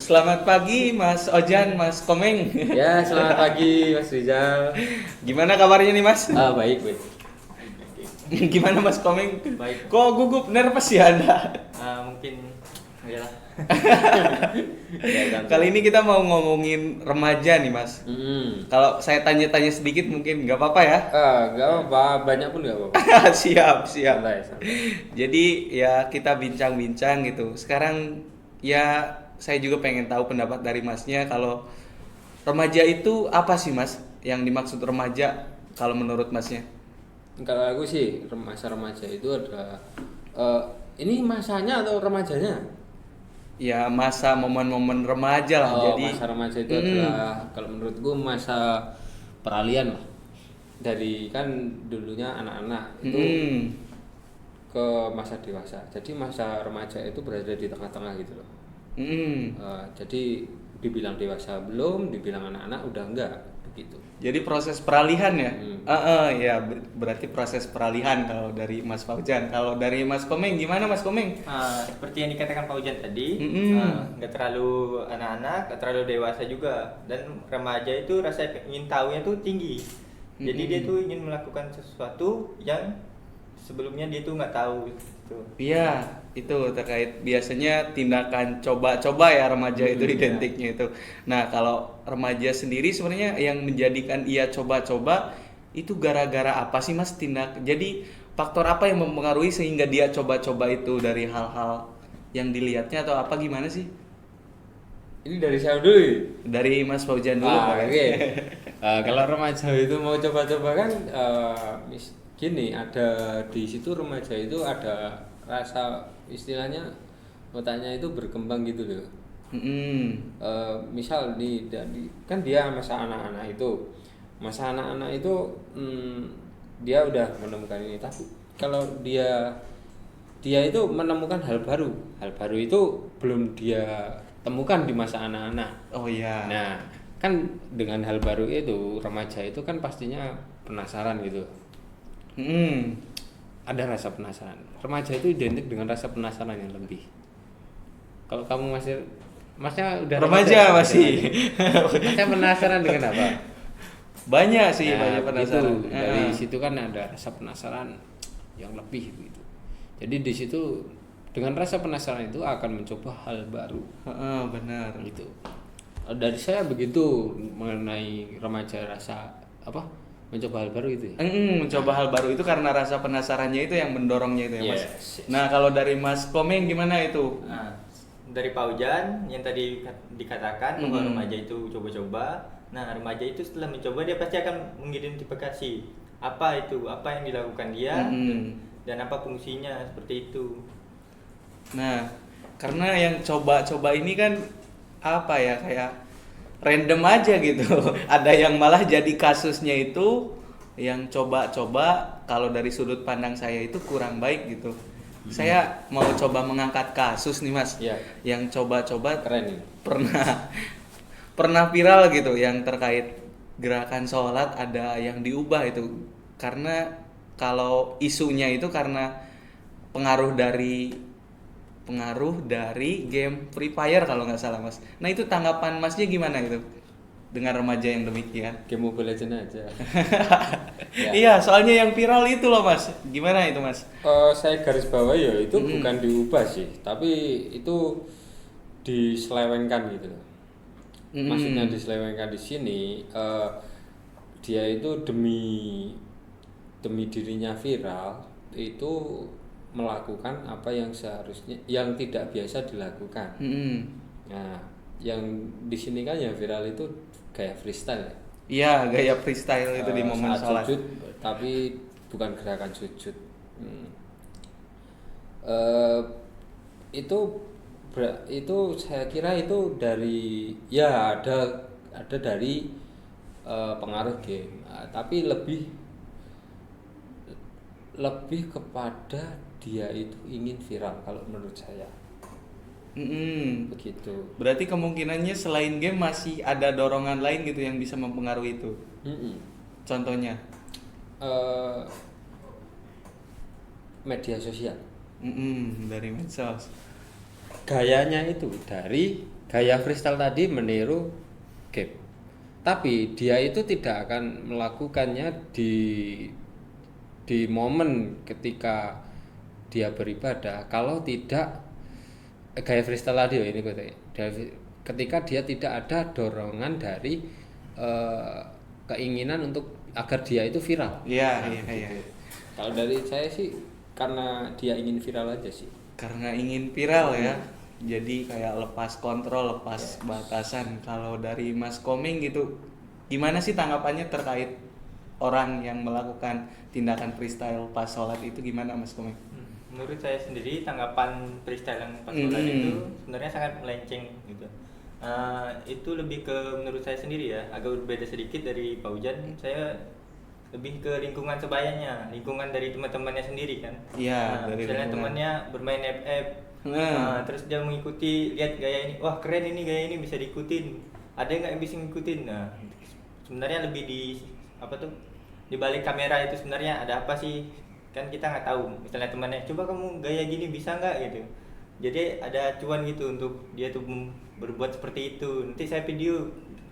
Selamat pagi Mas Ojan, Mas Komeng. Ya, selamat pagi Mas Rizal. Gimana kabarnya nih Mas? Baik, baik. Gimana Mas Komeng? Baik. Kok gugup nervous ya Anda? Mungkin ya lah. Kali ini kita mau ngomongin remaja nih Mas. Kalau saya tanya-tanya sedikit mungkin nggak apa-apa ya? Nggak apa-apa, banyak pun nggak apa-apa. Siap, siap. Santai, santai. Jadi ya kita bincang-bincang gitu. Sekarang ya saya juga pengen tahu pendapat dari Masnya kalau remaja itu apa sih Mas? Yang dimaksud remaja kalau menurut Masnya? Kalau aku sih masa remaja itu ada ini masanya atau remajanya? Ya masa momen-momen remaja lah. Jadi Masa remaja itu adalah kalau menurutku masa peralihan lah. Dari kan dulunya anak-anak itu ke masa dewasa. Jadi masa remaja itu berada di tengah-tengah gitu loh. Jadi dibilang dewasa belum, dibilang anak-anak udah enggak begitu. Jadi proses peralihan ya? Ya berarti proses peralihan kalau dari Mas Fauzan. Kalau dari Mas Komeng gimana Mas Komeng? Seperti yang dikatakan Pak Ujan tadi, nggak terlalu anak-anak, nggak terlalu dewasa juga, dan remaja itu rasa ingin tahunya tuh tinggi. Jadi dia tuh ingin melakukan sesuatu yang sebelumnya dia tuh nggak tahu. Gitu. Iya, itu terkait biasanya tindakan coba-coba ya remaja itu identiknya itu. Nah, kalau remaja sendiri sebenarnya yang menjadikan ia coba-coba itu gara-gara apa sih Mas Jadi faktor apa yang mempengaruhi sehingga dia coba-coba itu dari hal-hal yang dilihatnya atau apa gimana sih? Ini dari saya dulu ya? Dari Mas Fauzan dulu. Oke. Kalau remaja itu mau coba-coba kan gini, ada di situ remaja itu ada rasa istilahnya otaknya itu berkembang gitu loh. Misal kan dia masa anak-anak itu dia udah menemukan ini, tapi kalau dia itu menemukan hal baru itu belum dia temukan di masa anak-anak. Oh iya. Nah, kan dengan hal baru itu remaja itu kan pastinya penasaran gitu. Ada rasa penasaran. Remaja itu identik dengan rasa penasaran yang lebih. Kalau kamu masnya udah remaja masih. Masnya penasaran dengan apa? Banyak sih, banyak penasaran. Itu, dari situ kan ada rasa penasaran yang lebih gitu. Jadi di situ dengan rasa penasaran itu akan mencoba hal baru. Benar. Gitu. Dari saya begitu mengenai remaja rasa mencoba hal baru itu. Mencoba hal baru itu karena rasa penasarannya itu yang mendorongnya itu ya Mas. Yes. Nah kalau dari Mas Komeng gimana itu? Dari Pak Ujan yang tadi dikatakan bahwa remaja itu coba-coba. Nah, remaja itu setelah mencoba dia pasti akan mengidentifikasi apa yang dilakukan dia dan apa fungsinya seperti itu. Nah, karena yang coba-coba ini kan apa ya, kayak random aja gitu. Ada yang malah jadi kasusnya itu yang coba-coba, kalau dari sudut pandang saya itu kurang baik gitu. Saya mau coba mengangkat kasus nih Mas. Yeah. Yang coba-coba Keren nih. pernah viral gitu yang terkait gerakan sholat ada yang diubah itu. Karena kalau isunya itu karena pengaruh dari game Free Fire kalau nggak salah Mas. Nah itu tanggapan Masnya gimana gitu dengan remaja yang demikian? Game Mobile Legends aja. Ya. Iya, soalnya yang viral itu loh Mas. Gimana itu Mas? Saya garis bawah ya itu bukan diubah sih, tapi itu diselewengkan gitu. Maksudnya diselewengkan di sini dia itu demi dirinya viral itu melakukan apa yang seharusnya yang tidak biasa dilakukan. Nah, yang di sini kan yang viral itu gaya freestyle ya. Iya, gaya freestyle itu di momen sholat. Sujud, tapi bukan gerakan sujud. Itu saya kira itu dari ada dari pengaruh game, tapi lebih kepada dia itu ingin viral kalau menurut saya. Begitu. Berarti kemungkinannya selain game masih ada dorongan lain gitu yang bisa mempengaruhi itu. Contohnya media sosial. Dari medsos. Gayanya itu dari gaya freestyle tadi meniru game, tapi dia itu tidak akan melakukannya di momen ketika dia beribadah kalau tidak gaya freestyle tadi ini ketika dia tidak ada dorongan dari eh, keinginan untuk agar dia itu viral. Iya, iya, iya. Kalau dari saya sih karena dia ingin viral aja sih. Karena ingin viral ya. Jadi kayak lepas kontrol, lepas batasan. Kalau dari Mas Komeng gitu, gimana sih tanggapannya terkait orang yang melakukan tindakan freestyle pas sholat itu gimana Mas Komeng? Menurut saya sendiri tanggapan freestyle yang pas sholat itu sebenarnya sangat melenceng gitu. Itu lebih ke menurut saya sendiri ya, agak berbeda sedikit dari Pak Ujan. Saya lebih ke lingkungan sebayanya, lingkungan dari teman-temannya sendiri kan. Iya, dari misalnya lingkungan. temannya bermain FF, terus dia mengikuti, lihat gaya ini, wah keren ini gaya ini bisa diikutin. Ada nggak yang bisa ngikutin? Nah, sebenarnya lebih di apa tuh? Di balik kamera itu sebenarnya ada apa sih? Kan kita nggak tahu. Misalnya temannya, coba kamu gaya gini bisa nggak gitu. Jadi ada cuan gitu untuk dia tuh berbuat seperti itu. Nanti saya video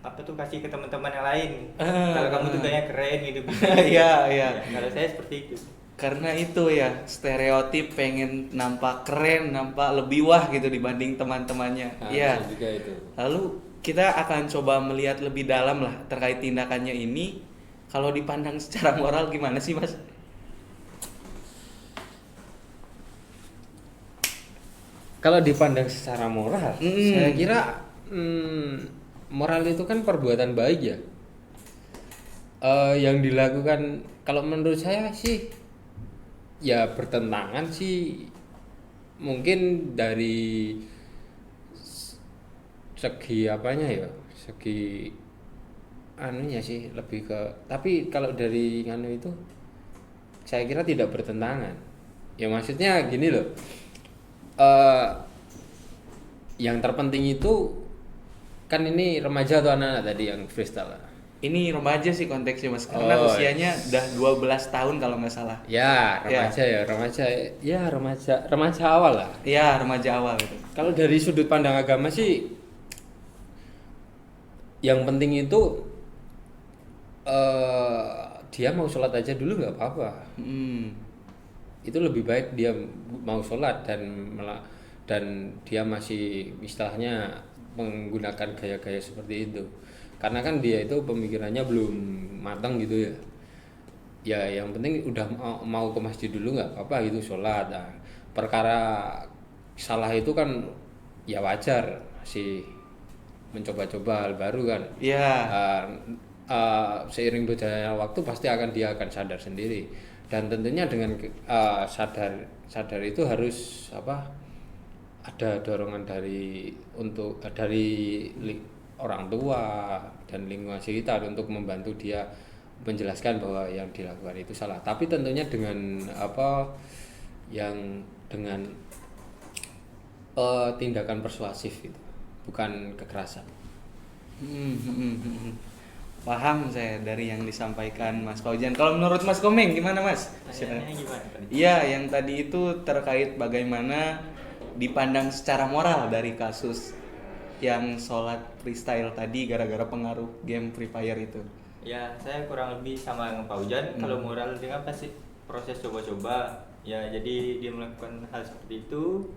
apa tuh kasih ke teman-teman yang lain. Kalau kamu tuh gaya keren gitu bisa. Iya, iya. Kalau saya seperti itu. Karena itu ya, stereotip pengen nampak keren, nampak lebih wah gitu dibanding teman-temannya. Nah, Iya. bisa juga itu. Lalu kita akan coba melihat lebih dalam lah terkait tindakannya ini. Kalau dipandang secara moral gimana sih Mas? Kalau dipandang secara moral, saya kira moral itu kan perbuatan baik ya. Yang dilakukan kalau menurut saya sih ya bertentangan sih, mungkin dari segi apanya ya, segi anunya sih lebih ke, tapi kalau dari anu itu saya kira tidak bertentangan. Ya maksudnya gini loh, yang terpenting itu kan ini remaja atau anak-anak tadi yang freestyle. Ini remaja sih konteksnya Mas, karena Oh, usianya udah 12 tahun kalau nggak salah. Ya, remaja awal lah. Iya, remaja awal itu. Kalau dari sudut pandang agama sih, yang penting itu dia mau sholat aja dulu nggak apa-apa. Itu lebih baik dia mau sholat dan dia masih istilahnya menggunakan gaya-gaya seperti itu, karena kan dia itu pemikirannya belum matang gitu ya. Ya yang penting udah mau ke masjid dulu nggak apa-apa gitu sholat. Nah, perkara salah itu kan ya wajar, masih mencoba-coba hal baru kan. Iya. Seiring berjalannya waktu pasti dia akan sadar sendiri, dan tentunya dengan sadar itu harus ada dorongan dari orang tua dan lingkungan sekitar untuk membantu dia menjelaskan bahwa yang dilakukan itu salah, tapi tentunya dengan dengan tindakan persuasif gitu, bukan kekerasan. Paham saya dari yang disampaikan Mas Paujan. Kalau menurut Mas Komeng gimana Mas? Tanya gimana tadi? Iya, yang tadi itu terkait bagaimana dipandang secara moral dari kasus yang sholat freestyle tadi gara-gara pengaruh game Free Fire itu. Ya, saya kurang lebih sama dengan Pak Ujan. Kalau moral dia apa sih proses coba-coba. Ya, jadi dia melakukan hal seperti itu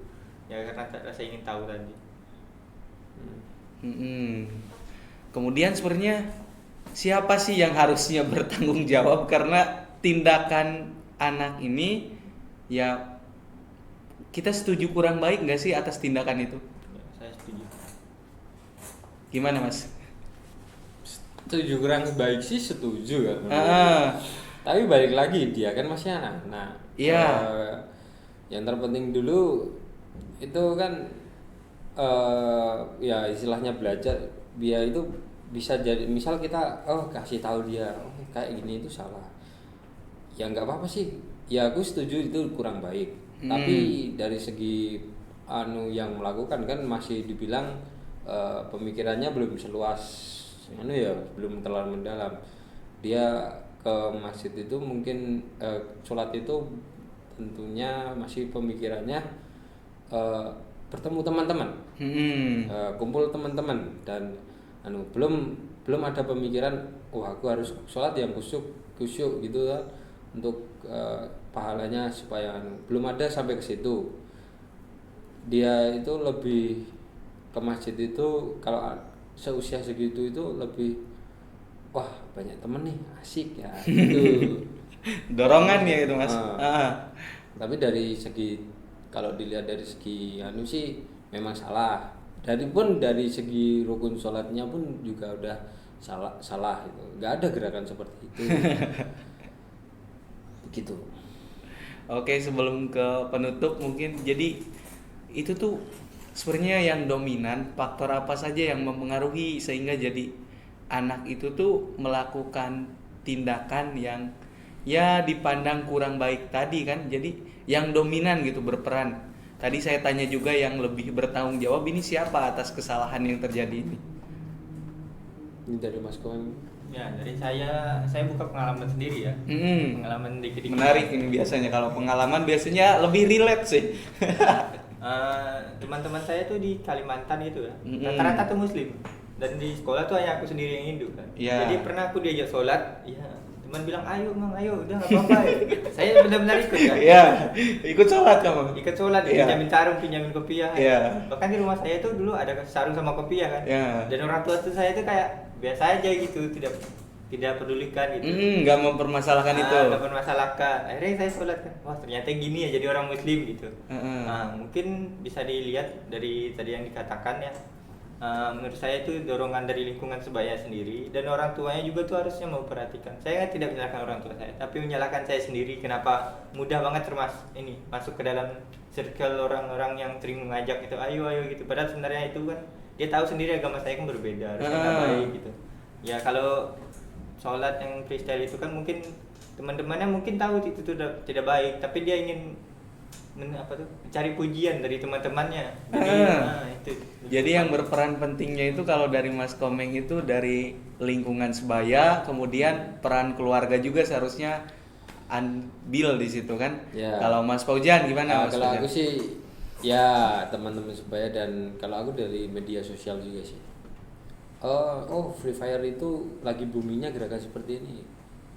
ya karena rasa ingin tahu tadi. Kemudian sebenarnya siapa sih yang harusnya bertanggung jawab karena tindakan anak ini? Ya kita setuju kurang baik nggak sih atas tindakan itu? Ya, saya setuju. Gimana Mas? Setuju kurang baik sih setuju ya. Tapi balik lagi dia kan masih anak. Nah, iya. Yang terpenting dulu itu kan ya istilahnya belajar. Dia itu bisa jadi, misal kita kasih tahu dia kayak gini itu salah. Ya nggak apa-apa sih. Ya aku setuju itu kurang baik. Tapi dari segi yang melakukan kan masih dibilang pemikirannya belum seluas belum terlalu mendalam. Dia ke masjid itu mungkin sholat itu tentunya masih pemikirannya bertemu teman-teman, kumpul teman-teman, dan belum ada pemikiran aku harus sholat yang kusyuk gitu kan untuk pahalanya supaya belum ada sampai ke situ. Dia itu lebih ke masjid itu kalau seusia segitu itu lebih wah banyak temen nih asik ya gitu. Dorongan ya itu Mas. Tapi dari segi kalau dilihat dari segi sih memang salah. Dari segi rukun sholatnya pun juga udah salah itu. Nggak ada gerakan seperti itu. Begitu. Oke, sebelum ke penutup mungkin jadi itu tuh sebenarnya yang dominan faktor apa saja yang mempengaruhi sehingga jadi anak itu tuh melakukan tindakan yang ya dipandang kurang baik tadi kan. Jadi yang dominan gitu berperan. Tadi saya tanya juga yang lebih bertanggung jawab ini siapa atas kesalahan yang terjadi ini? Ini dari Mas Koen. Ya, dari saya buka pengalaman sendiri ya. Pengalaman dikit-dikit. Menarik ini biasanya kalau pengalaman biasanya lebih relate sih. Teman-teman saya tuh di Kalimantan itu ya. Rata-rata tuh muslim. Dan di sekolah tuh hanya aku sendiri yang Hindu kan. Yeah. Jadi pernah aku diajak sholat, ya teman bilang ayo Mang, ayo udah nggak apa-apa ya. Saya benar-benar ikut kan. Iya, ikut sholat kamu. Ikut sholat, pinjamin sarung, pinjamin kopiah. Iya. Bahkan di rumah saya tuh dulu ada sarung sama kopiah kan. Iya. Dan orang tua tuh saya tuh kayak biasa aja gitu, tidak pedulikan gitu. Nggak mempermasalahkan itu. Nggak mempermasalahkan. Akhirnya saya sholat kan. Wah ternyata gini ya jadi orang muslim gitu. Nah, mungkin bisa dilihat dari tadi yang dikatakan ya. Menurut saya itu dorongan dari lingkungan sebaya sendiri dan orang tuanya juga tuh harusnya memperhatikan. Saya kan tidak menyalahkan orang tua saya, tapi menyalahkan saya sendiri kenapa mudah banget masuk ke dalam circle orang-orang yang sering mengajak itu ayo gitu. Padahal sebenarnya itu kan dia tahu sendiri agama saya kan berbeda, harusnya nggak baik gitu. Ya kalau sholat yang freestyle itu kan mungkin teman-temannya mungkin tahu itu tuh tidak baik, tapi dia ingin mencari pujian dari teman-temannya. Itu. Jadi yang berperan pentingnya itu kalau dari Mas Komeng itu dari lingkungan sebaya, kemudian peran keluarga juga seharusnya ambil di situ kan. Ya. Kalau Mas Paujan gimana Mas? Kalau aku sih ya teman-teman sebaya dan kalau aku dari media sosial juga sih. Free Fire itu lagi boomingnya gerakan seperti ini.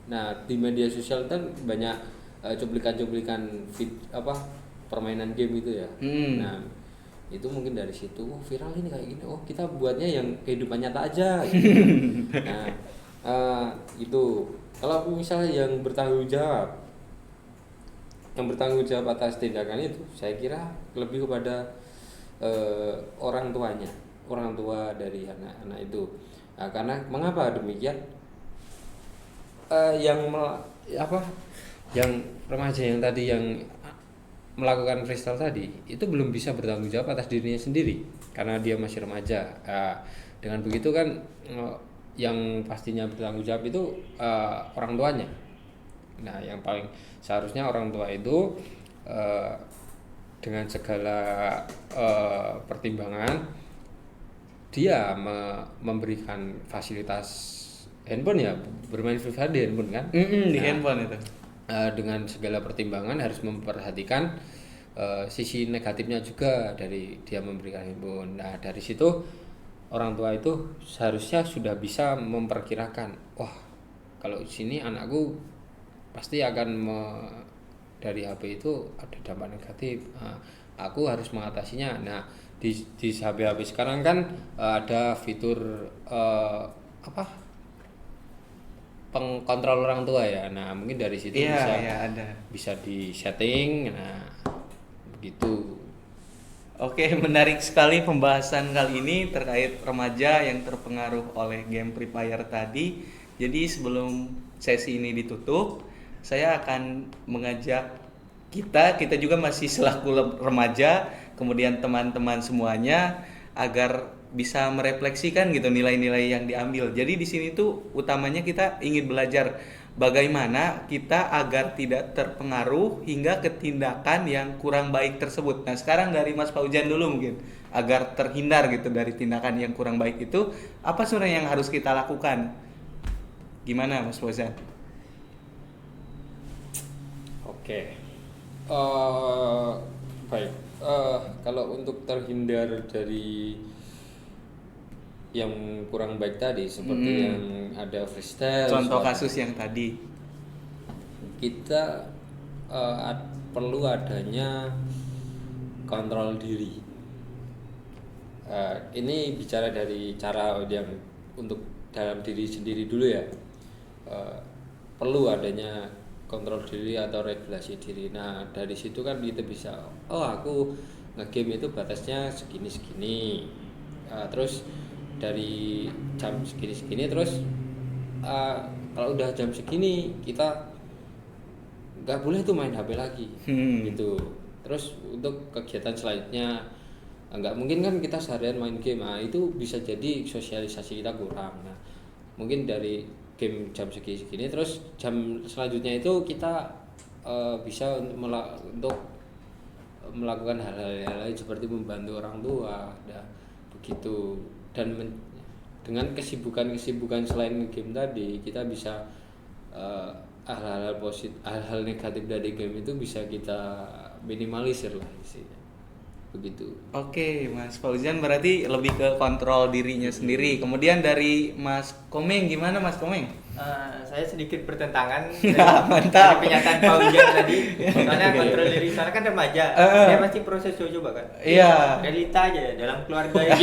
Nah di media sosial kan banyak cuplikan-cuplikan permainan game itu ya. Nah itu mungkin dari situ viral ini kayak gini. Kita buatnya yang kehidupan nyata aja. Gitu. Nah itu kalau misalnya yang bertanggung jawab atas tindakan itu, saya kira lebih kepada orang tuanya, orang tua dari anak-anak itu. Nah, karena mengapa demikian? Yang remaja yang tadi yang melakukan freestyle tadi itu belum bisa bertanggung jawab atas dirinya sendiri karena dia masih remaja. Dengan begitu kan yang pastinya bertanggung jawab itu orang tuanya. Nah yang paling seharusnya orang tua itu dengan segala pertimbangan dia memberikan fasilitas handphone ya, bermain Free Fire di handphone kan. Di handphone itu. Dengan segala pertimbangan harus memperhatikan sisi negatifnya juga dari dia memberikan handphone. Nah dari situ orang tua itu seharusnya sudah bisa memperkirakan, kalau sini anakku pasti akan dari HP itu ada dampak negatif. Aku harus mengatasinya. Nah di HP sekarang kan ada fitur pengkontrol orang tua ya. Nah mungkin dari situ bisa di setting. Nah begitu. Oke, menarik sekali pembahasan kali ini terkait remaja yang terpengaruh oleh game Free Fire tadi. Jadi sebelum sesi ini ditutup, saya akan mengajak kita juga masih selaku remaja, kemudian teman-teman semuanya agar bisa merefleksikan gitu nilai-nilai yang diambil. Jadi di sini tuh utamanya kita ingin belajar bagaimana kita agar tidak terpengaruh hingga ke tindakan yang kurang baik tersebut. Nah, sekarang dari Mas Paujan dulu mungkin agar terhindar gitu dari tindakan yang kurang baik itu, apa sebenarnya yang harus kita lakukan? Gimana Mas Paujan? Oke. Baik. kalau untuk terhindar dari yang kurang baik tadi seperti yang ada freestyle, Contoh kasus yang tadi. kita perlu adanya kontrol diri. Ini bicara dari cara yang untuk dalam diri sendiri dulu ya. Perlu adanya kontrol diri atau regulasi diri. Nah dari situ kan kita bisa, oh aku ngegame itu batasnya segini. Terus dari jam segini terus kalau udah jam segini kita nggak boleh tuh main HP lagi gitu. Terus untuk kegiatan selanjutnya nggak mungkin kan kita seharian main game, itu bisa jadi sosialisasi kita kurang. Nah mungkin dari game jam segini terus jam selanjutnya itu kita bisa untuk melakukan hal-hal lain seperti membantu orang tua, begitu. Dan dengan kesibukan selain game tadi kita bisa hal-hal positif, hal-hal negatif dari game itu bisa kita minimalisir lah isinya. Begitu. Oke, Mas Fauzan berarti lebih ke kontrol dirinya sendiri. Kemudian dari Mas Komeng, gimana Mas Komeng? Saya sedikit bertentangan Mantap. dari pernyataan Pak Ujan tadi. Soalnya kontrol diri, soalnya kan remaja, dia pasti proses coba kan. Iya. Realita aja ya, dalam keluarga ya.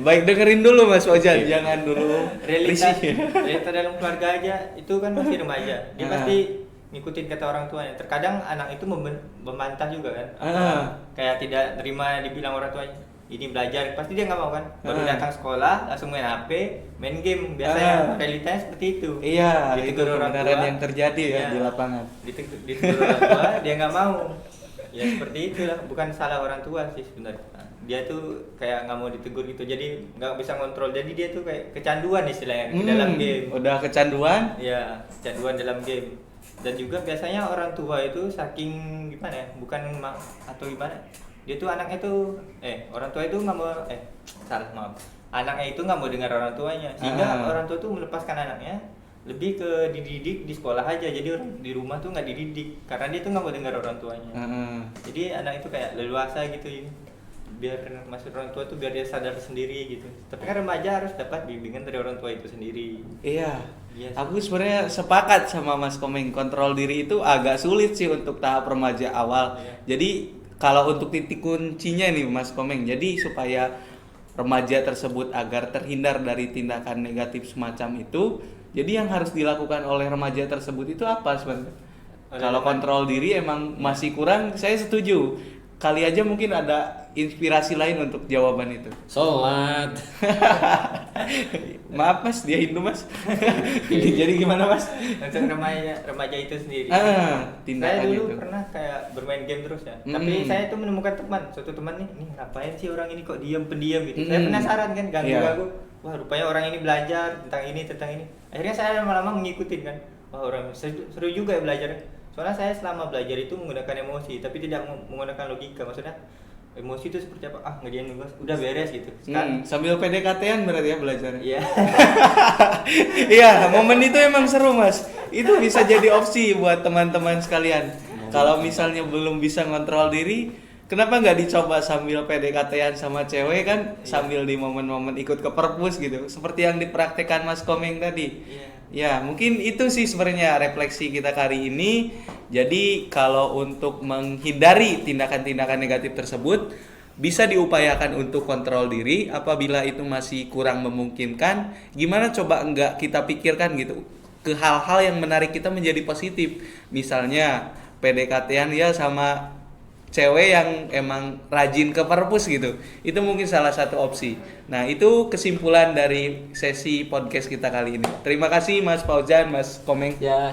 Baik, dengerin dulu Mas Fauzan, jangan dulu realita risih. realita dalam keluarga aja itu kan masih remaja, dia pasti ngikutin kata orang tuanya. Terkadang anak itu membantah juga kan, kayak tidak terima dibilang orang tuanya ini belajar, pasti dia nggak mau kan. Baru datang sekolah langsung main HP, main game, biasanya realitanya seperti itu. Iya, itu Ditegur orang kebenaran tua, yang terjadi ya iya. di lapangan. Ditegur orang tua, dia nggak mau. Ya seperti itulah, bukan salah orang tua sih sebenarnya. Dia tuh kayak nggak mau ditegur gitu, jadi nggak bisa kontrol. Jadi dia tuh kayak kecanduan istilahnya ke dalam game. Udah kecanduan? Ya, kecanduan dalam game. Dan juga biasanya orang tua itu saking gimana ya, bukan atau gimana, dia tuh anaknya tuh orang tua itu nggak mau salah maaf, anaknya itu nggak mau dengar orang tuanya, sehingga orang tua tuh melepaskan anaknya lebih ke dididik di sekolah aja. Jadi di rumah tuh nggak dididik karena dia tuh nggak mau dengar orang tuanya. Jadi anak itu kayak leluasa gitu ya, biar masuk orang tua tuh biar dia sadar sendiri gitu. Tapi kan remaja harus dapat bimbingan dari orang tua itu sendiri. Iya. Yes. Aku sebenarnya sepakat sama Mas Komeng, kontrol diri itu agak sulit sih untuk tahap remaja awal. Iya. Jadi kalau untuk titik kuncinya nih Mas Komeng, jadi supaya remaja tersebut agar terhindar dari tindakan negatif semacam itu, jadi yang harus dilakukan oleh remaja tersebut itu apa sebenarnya? Kalau kontrol diri emang masih kurang, saya setuju. Kali aja mungkin ada inspirasi lain untuk jawaban itu. Sholat. Maaf Mas, dia Hindu Mas. Jadi gimana Mas? Untuk remaja itu sendiri. Tindakan Saya dulu itu. pernah kayak bermain game terus ya. Tapi saya tuh menemukan suatu teman nih ngapain sih orang ini kok pendiam gitu. Saya penasaran kan, ganggu-ganggu. Wah, rupanya orang ini belajar tentang ini. Akhirnya saya lama-lama mengikutin kan. Wah, orang seru juga ya belajar. Soalnya saya selama belajar itu menggunakan emosi, tapi tidak menggunakan logika. Maksudnya emosi itu seperti apa? Ngerjain tugas, udah beres gitu. Sambil PDKT-an berarti ya belajarnya. Iya. Iya, momen itu emang seru Mas. Itu bisa jadi opsi buat teman-teman sekalian. Kalau misalnya belum bisa ngontrol diri, kenapa nggak dicoba sambil PDKT-an sama cewek kan? Sambil di momen-momen ikut ke perpus gitu. Seperti yang dipraktekkan Mas Komeng tadi. Ya, mungkin itu sih sebenarnya refleksi kita kali ini. Jadi kalau untuk menghindari tindakan-tindakan negatif tersebut, bisa diupayakan untuk kontrol diri. Apabila itu masih kurang memungkinkan, gimana coba enggak kita pikirkan gitu ke hal-hal yang menarik kita menjadi positif. Misalnya PDKT-an ya sama cewek yang emang rajin ke perpus gitu. Itu mungkin salah satu opsi. Nah, itu kesimpulan dari sesi podcast kita kali ini. Terima kasih Mas Fauzan, Mas Komeng. Ya,